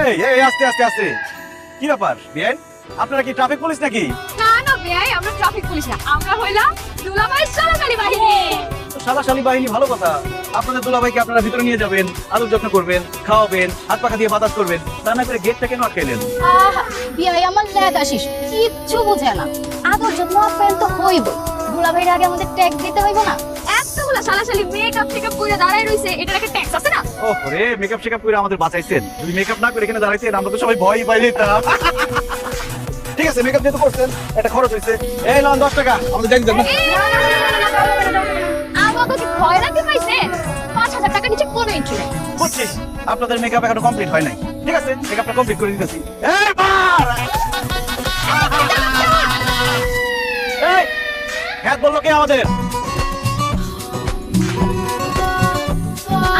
এই আস্তে আস্তে আস্তে, কি ব্যাপার বিয়ান, আপনারা কি ট্রাফিক পুলিশ নাকি? না না বেয়াই, আমরা ট্রাফিক পুলিশ না, আমরা হইলাম দুলাভাইয়ের সালাকালি বাহিনী। সালাশালি বাহিনী, ভালো কথা। আপনাদের দুলাভাইকে আপনারা ভিতরে নিয়ে যাবেন, আদর যত্ন করবেন, খাওয়াবেন, হাত পাখা দিয়ে বাতাস করবেন, তা না করে গেটটা কেন আটকাইলেন? বিয়াই আমার লেদ আসিস, কিচ্ছু বুঝে না। আদর যত্ন আপ্যায়ন তো হইব, দুলাভাইয়ের আগে আমাদের ট্যাক্স দিতে হইব না? এতগুলা সালাশালি মেকআপ টেকআপ করে দাঁড়ায় রইছে, এটার একটা ট্যাক্স আছে না? ওরে, মেকআপ শেকআপ করে আমাদের বাঁচাইছেন। যদি মেকআপ না করে এখানে দাঁড়াইতেন আমরা তো সবাই ভয় পাই যেতাম। ঠিক আছে, মেকআপ যেহেতু করছেন, একটা খরচ হয়েছে। এই লন 10 টাকা, আমাদের যাই দেন। আমাকে কি ভয় লাগতে পাইছে? 5000 টাকা নিচে কোনো এন্ট্রি নাই। বুঝছিস, আপনাদের মেকআপ এখনো কমপ্লিট হয় নাই। ঠিক আছে, মেকআপটা কমপ্লিট করে দিতেছি। এই বার, এই হ্যাঁ বললো কে আমাদের?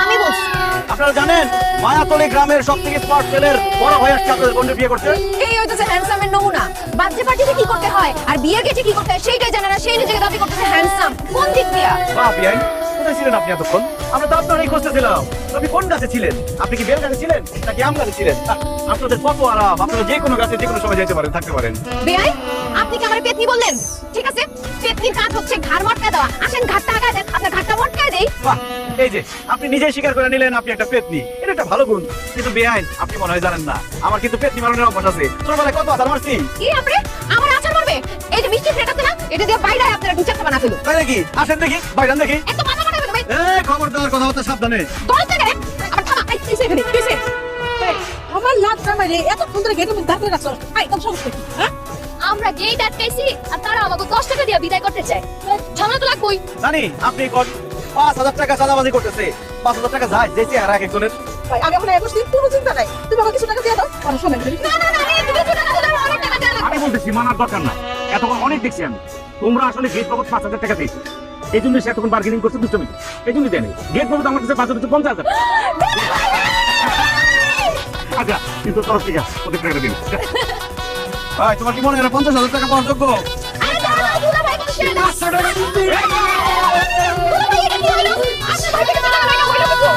আমি বলছি আপনারা জানেন মায়াতলী গ্রামের সবথেকে স্মার্ট ছেলের বড় ভাই আসছে আপনাদের বোনের বিয়ে করতে। এই হইতেছে হ্যান্ডসামের নমুনা। বার্থডে পার্টিতে কি করতে হয় আর বিয়ের গেটে কি করতে হয় সেইটাই জানে না, সেই নিজেকে দাবি করতেছে হ্যান্ডসাম। কোন দিক দিয়া? বাহ বিয়াই, কোথায় ছিলেন আপনি এতক্ষণ? আমরা তো আপনারই খুঁজতেছিলাম। আপনি কোন গাছে ছিলেন? আপনি কি বেল গাছে ছিলেন নাকি আম গাছে ছিলেন? আপনাদের কত আরাম, আপনারা যে কোনো গাছে যে কোনো সময় যেতে পারেন, থাকতে পারেন। বেয়াই, আপনি কি আমার পেতনি বললেন? ঠিক আছে, পেতনির কাজ হচ্ছে ঘাড় মটকায় দেওয়া। আসেন ঘাটটা আগায় দেন, আপনার ঘাটটা মটকায় দেই। বাহ, এই যে আপনি নিজেই স্বীকার করে নিলেন আপনি একটা পেতনি, এটা একটা ভালো গুণ। কিন্তু বেআইন, আপনি মনে হয় জানেন না আমার কিন্তু পেতনি মারনের অভ্যাস আছে। ছোটবেলায় কত আচার মারছি। কি আপনি আমার আচার মারবে? এই যে মিষ্টি ফ্লেট আছে না, এটা দিয়ে বাইরে আপনারা দু চারটা বানা ফেলুন। তাই নাকি? আসেন দেখি, বাইরান দেখি। এত মাথা মারা ফেলবে। এই খবরদার, কথাবার্তা সাবধানে। দল থেকে আবার থামা। এই কিসে এখানে কিসে? আমার লাট জামাই এত সুন্দর গেটে দাঁড়িয়ে রাখছো, একদম সমস্যা কি? হ্যাঁ, আমরা গেট আটকাইছি আর তারা আমাকে 10 টাকা দিয়ে বিদায় করতে চায়। ঝামেলা তো লাগবেই। জানি আপনি কোন 5000 টাকা চাঁদাবাজি করতেছে। 5000 টাকা যায় যে চেহারা এক একজনের। ভাই আগে মনে একুশ দিন কোনো চিন্তা নাই, তুমি আমাকে কিছু টাকা দিয়ে দাও, আমার শোনেন। না না না, এই তুমি টাকা দিলে অনেক টাকা দেওয়া লাগবে। আমি বলতেছি মানার দরকার না, এতক্ষণ অনেক দেখছি আমি। তোমরা আসলে গেট বাবদ 5000 টাকা দিয়েছো, এই জন্য সে এতক্ষণ বার্গেনিং করছে দুষ্টমি, এই জন্য দেয়নি। গেট বাবদ আমার কাছে 50,000 আচ্ছা, কিন্তু তরফ থেকে ওদের টাকা দিন। ভাই তোমার কি মনে হয় 50,000 টাকা পাওয়ার যোগ্য? আরে দাঁড়া, দুলা ভাই কোনো ছেড়ে দাও। দুলা ভাই এটা কি হলো? আপনার ভাই থেকে টাকা টাকা হইলো কিছু?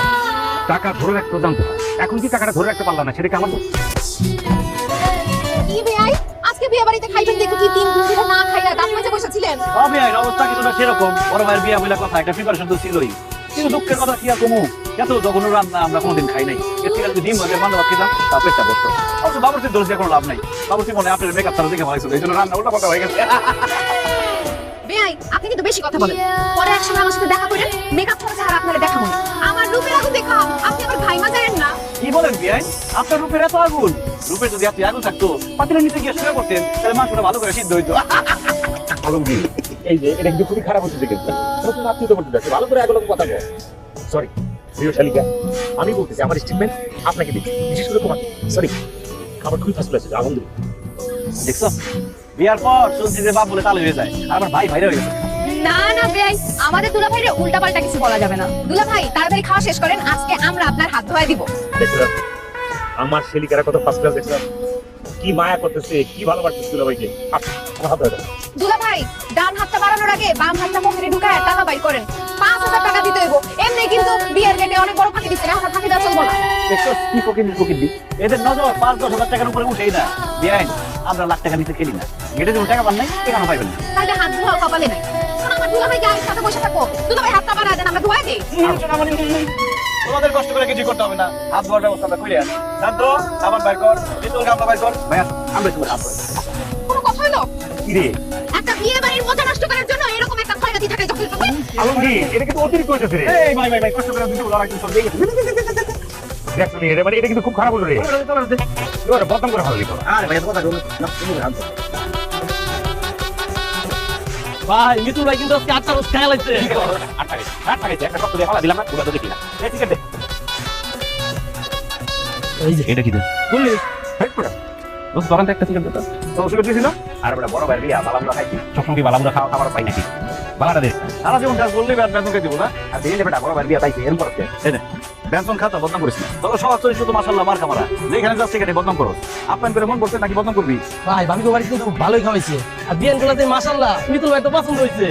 টাকা ধরে রাখতে জানতো, এখন কি টাকাটা ধরে রাখতে পারলাম না, সেটা কি আমার দোষ? কি ভাই, আজকে বিয়ে বাড়িতে খাইবেন দেখো কি 3 দিন ধরে না খাইয়া দাঁত মেজে বসেছিলেন। বেআইন, অবস্থা কিন্তু না সেরকম। বড় ভাইয়ের বিয়ে বলে কথা, একটা প্রিপারেশন তো ছিলই। কিন্তু দুঃখের কথা কি আর কমু, এত জঘন্য রান্না আমরা কোনোদিন খাই নাই। এর থেকে যদি ডিম ভাজে বান্ধব খেতাম তা পেটটা বসতো। অবশ্য বাবুর্চির দোষ দিয়ে কোনো লাভ নাই। বাবুর্চি মনে হয় আপনার মেকআপ তারা দেখে ভালো ছিল, এই জন্য রান্না উল্টা পাল্টা হয়ে গেছে। বেয়াই, আপনি কিন্তু বেশি কথা বলেন। পরে একসময় আমার সাথে দেখা করেন, মেকআপ ছাড়া ছাড়া আপনারা দেখা মনে। আমার রূপের আগুন দেখা আপনি আবার ঘাইমা যাবেন না। কি বলেন বিআইন, আপনার রূপের এত আগুন? রূপের যদি এত আগুন থাকতো পাতিলের নিচে গিয়ে শুয়ে করতেন, তাহলে মাংসটা ভালো করে সিদ্ধ হইতো। আলমগীর, এই যে এটা কিন্তু খুবই খারাপ হচ্ছে, কিন্তু নতুন আত্মীয়তা করতে যাচ্ছে, ভালো করে এগুলো কথা বল। সরি প্রিয় শালিকা, আমি বলতেছি আমার স্টেটমেন্ট আপনাকে দিচ্ছি, বিশেষ করে তোমাকে। সরি, খাবার খুবই ফার্স্ট ক্লাস, আলহামদুলিল্লাহ। দেখছো, বিয়ার পর শুনছি যে বাপ বলে তালে হয়ে যায়, আর আমার ভাই ভাইরা হয়ে গেছে। না না বেয়াই, আমাদের দুলা ভাইরে উল্টা পাল্টা কিছু বলা যাবে না। দুলা ভাই তাড়াতাড়ি খাওয়া শেষ করেন, আজকে আমরা আপনার হাত ধোয়া দিব। দেখছিলাম আমার শালিকারা কত ফার্স্ট ক্লাস, দেখছিলাম কি মায়া করতেছে, কি ভালোবাসতেছে দুলাভাইকে। দুলা ভাই, ডান হাতটা বাড়ানোর আগে বাম হাতটা মুখে ঢুকায় টাকা বাইর করেন। 5000 টাকা দিতে হইব। এমনি কিন্তু বিয়ের গেটে অনেক বড় ফাঁকি দিচ্ছে, এখন ফাঁকি দেওয়া চলবে না। দেখছো কি ফকির দি, এদের নজর 5-10 হাজার টাকার উপরে উঠেই না। বিআইন, আমরা লাখ টাকা নিতে খেলি না। গেটে যেমন টাকা পান নাই, কেন পাইবেন না? তাহলে হাত ধোয়া কপালে নাই। এখন আমার দুলা ভাই গায়ের সাথে বসে থাকো, দুলা ভাই হাতটা বাড়া দেন, আমরা ধোয়া দিই। তোমাদের কষ্ট করে কিছু করতে হবে না, হাত ধোয়ার ব্যবস্থা আমরা করে আনি। শান্ত, সাবান বাইর কর, পিতল গামলা বাইর কর। ভাই আসো, আমরা তোমার হাত ধোয়াই। কোনো কথা হইলো? কি রে একটা বিয়ে বাড়ির মজা নষ্ট করার জন্য এরকম একটা খয়রাতি থাকে যথেষ্ট। আলমগীর, এটা কিন্তু অতিরিক্ত হয়েছে রে। এই ভাই কষ্ট করে দিতে বলা হয় কিন্তু সব দিয়ে গেছে। দেখছো নি, এটা মানে এটা কিন্তু খুব খারাপ হলো রে। এবারে বদনাম করে ভালো লিখো। আরে ভাই এত কথা বলো না, তুমি হাত ধরো। ভাই মিতুল ভাই কিন্তু আজকে 8টা রোজ খেলা লাগছে। আট টাকা একটা কত দিয়ে ফালা দিলাম না, ওটা তো দেখি না। এই টিকেট দে। এই যে এটা কি দে বললি হেড করে রোজ দোকান থেকে একটা টিকেট দে তো। তো ওষুধ দিয়েছিল আর বড় বড় বাইরে বিয়া বালামরা খাইছি, সবসময় বালামরা খাওয়া খাবার পাই নাকি, বালাটা দে। সারা জীবন কাজ করলেই বেতন কে দিব না। আর দিয়ে বেটা বড় বাইরে বিয়া পাইছি এর পর এই নে বেতন খাতা বদনাম করিস না। তবে সবার চরিত্র তো মাশাআল্লাহ মার কামারা, যেখানে যাচ্ছে সেখানে বদনাম করো। আপনার করে মন বলতে নাকি বদনাম করবি? ভাই ভাবি তো বাড়িতে খুব ভালোই খাওয়াইছে, আর বিয়ান গুলাতে মাশাআল্লাহ মিতুল ভাই তো পছন্দ হয়েছে।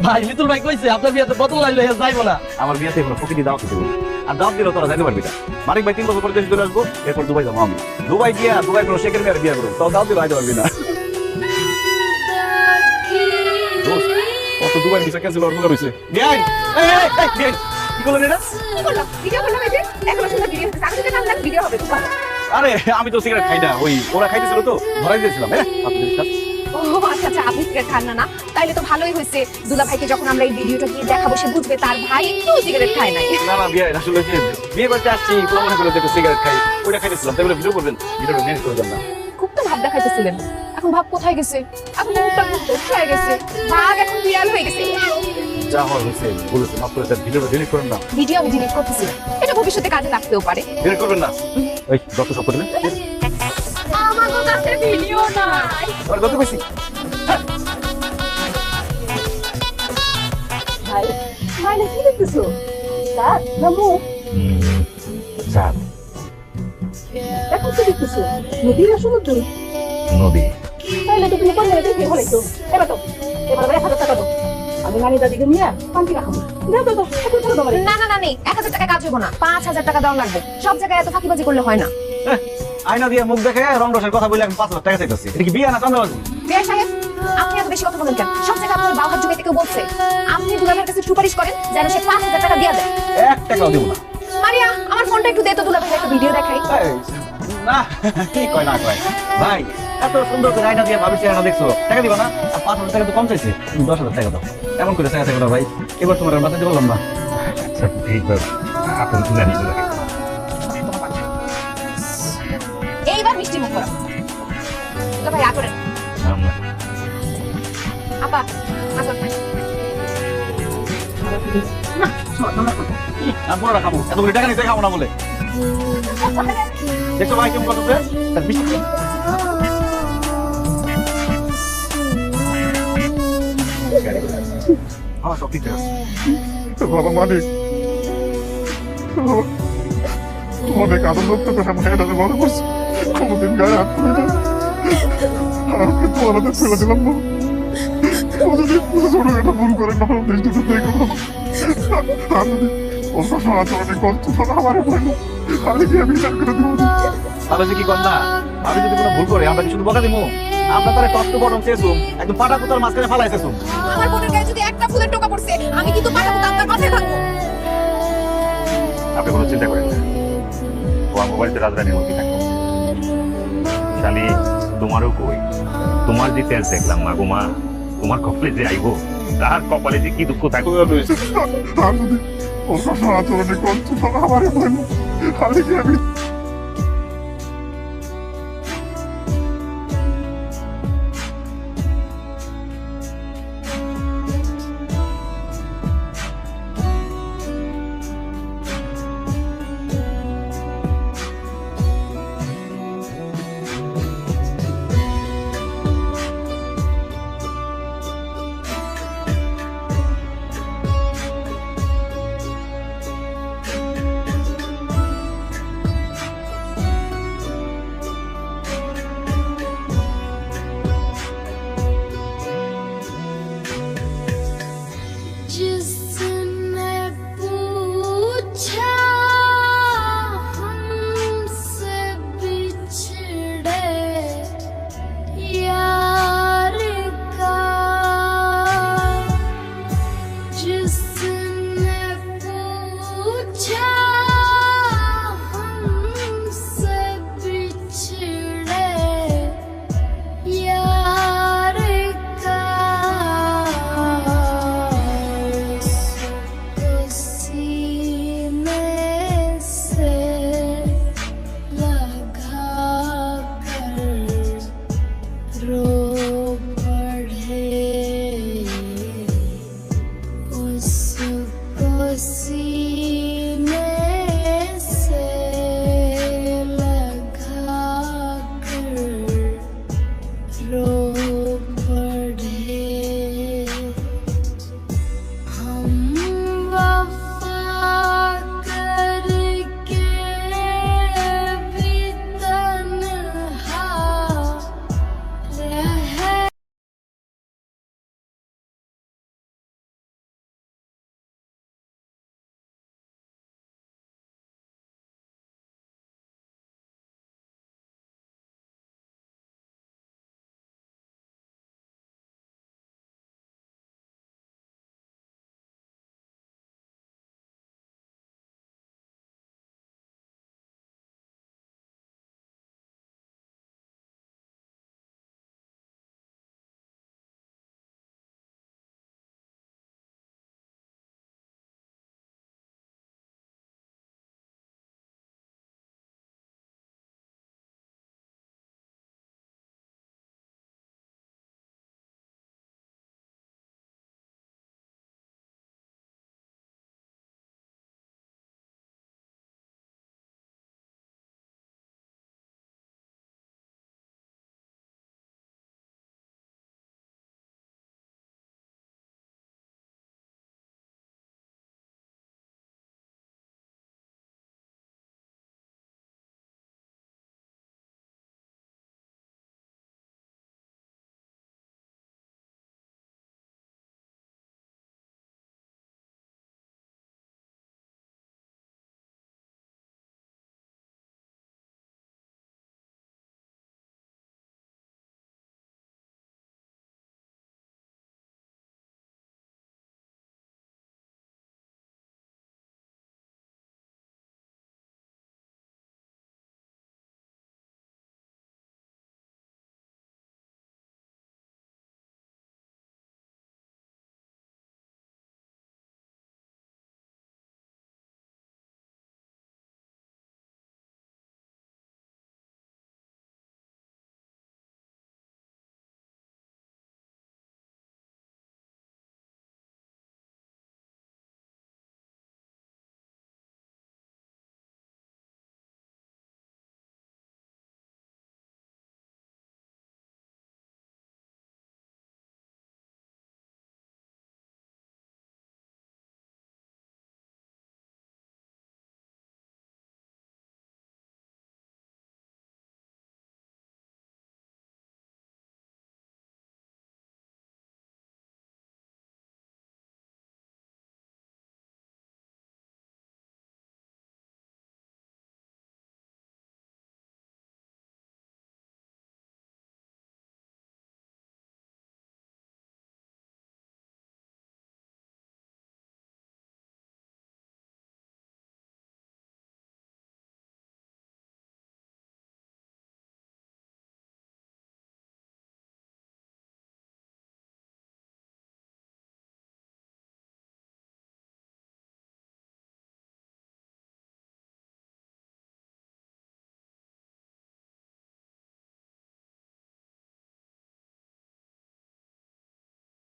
ভাই মিতুল ভাই কইছে আপনার বিয়াতে বোতল লাইলে যাইবো না। আমার বিয়েতে কোনো প্রকৃতি দাও কিছু আর দাওয়াত দিলেও তোরা যাইতে পারবি না। মানিক ভাই 3 বছর পরে দেশে চলে আসবো, এরপর দুবাই যাবো আমি। দুবাই গিয়া দুবাই কোনো শেখের মেয়ের বিয়ে করবো, তাও দাওয়াত দিলে যাইতে পারবি না। দোস্ত, কত দুবাই ভিসা ক্যান্সেল হওয়ার হয়েছে। বিয়াই, বিয়াই, কি করলেন এটা? কি করলাম? ভিডিও করলাম এই যে, এখন সুন্দর ভিডিও হচ্ছে। আমি যদি না জানি ভিডিও হবে, খুব ভালো। আরে আমি তো সিগারেট খাই না, ওই ওরা খাইতেছিল তো ধরাই দিয়েছিলাম। আপনি ও আচ্ছা আচ্ছা, আপনি সিগারেট খান না না? তাইলে তো ভালোই হয়েছে। দুলা ভাইকে যখন আমরা এই ভিডিওটা দিয়ে দেখাবো, সে বুঝবে তার ভাই একটু সিগারেট খায় নাই। না না বিয়ে আসলে যে বিয়ে করতে আসছি মনে করে দেখো সিগারেট খাই, ওইটা খাইতেছিলাম, তাই বলে ভিডিও করবেন, ভিডিওটা ম্যানেজ করে দেন না। খুব তো ভাব দেখাইতেছিলেন, এখন ভাব কোথায় গেছে? এখন তো মুখটা হয়ে গেছে, ভাব এখন বিড়াল হয়ে গেছে। যা হওয়ার হয়েছে বলেছে, মাফ করে দেন, ভিডিওটা ডিলিট করেন না। ভিডিও আমি ডিলিট করতেছি, এটা ভবিষ্যতে কাজে লাগতেও পারে। ডিলিট করবেন না। ওই যত সব করে আমার কাছে ভিডিও নাই। আর কত বেশি ভাই ভাই কি দেখতেছো? স্যার নামু চাঁদ, এখন কি দেখতেছো? নদী না সমুদ্র? নদী। তাইলে তো তুমি কোন জায়গায় দেখে হলাইছো? এবার তো এবার 1000 টাকা দাও, আমি নানি দাদিকে নিয়ে পান্তি রাখাবো। দাও দাও দাও, কত টাকা দাও? না না না নেই, 1000 টাকা কাজ হইব না, 5000 টাকা দেওয়া লাগবে। সব জায়গায় এত ফাঁকিবাজি করলে হয় না। আয়না দিয়ে মুখ দেখে রং রসের কথা বলে আমি 5,000 টাকা চাইতেছি। এটা কি বিয়ে না চান্দাবাজি? বিআই সাহেব, আপনি এত বেশি কথা বলেন কেন? সব জায়গায় আপনার বাবার যুগে থেকে বলছে, আপনি দুলাভাইয়ের কাছে সুপারিশ করেন যেন সে 5000 টাকা দিয়ে দেয়। 1 টাকাও দেব না। মারিয়া, আমার ফোনটা একটু দে তো, দুলাভাইয়ের একটা ভিডিও দেখাই। এই, না কি কয় না কয় ভাই, এত সুন্দর করে আয়না দিয়ে ভাবি চেহারা দেখছো, টাকা দিবা না? আর 5,000 টাকা তো কম চাইছে, তুমি 10,000 টাকা দাও। এমন করে টাকা না ভাই, এবার তোমার আর বাঁচাতে পারলাম না। আচ্ছা ঠিক আছে, আপনি তুলে নিয়ে চলে এইবার মিষ্টি মুখ করা। দুলাভাই আ করেন। আপা আসুন। আমি পুরোটা খাবো, এতগুলো টাকা নিতে খাবো না বলে। দেখছো ভাই কেমন করতেছে? তার মিষ্টি হ্যাঁ সব ঠিক আছে। বাবা মালিক, অনেক আনন্দ করে মেয়েটা মনে করছি, কোনোদিন গায়ে হাত তুলে না, আমাকে তোমার হাতে ফেলে দিলাম না। কোনোদিন ছোট একটা ভুল করে না, দৃষ্টিতে দেখলাম আর যদি ওর সঙ্গে আচরণে করতো আমার আমি গিয়ে বিচার করে দেবো। তাহলে যে কি কর না, আমি যদি কোনো ভুল করে আমরা কি শুধু বকা দিব? আমরা তারা কষ্ট বরং চেয়েছুম, একদম পাটা কুতার মাঝখানে ফালাইছেছুম। আমার বোনের গায়ে যদি একটা ফুলের টোকা পড়ছে, আমি কিন্তু পাঠাবো আপনার মাথায় থাকবো। আপনি কোনো চিন্তা করেন না, ও আমার বাড়িতে রাজরানীর মধ্যে থাকবে। শালি তোমারও কই, তোমার যে তেজ দেখলাম মা গো মা, তোমার কপালে যে আইবো, তার কপালে যে কি দুঃখ থাকবে। আর যদি ওর সঙ্গে আচরণে করতো আমার আমি গিয়ে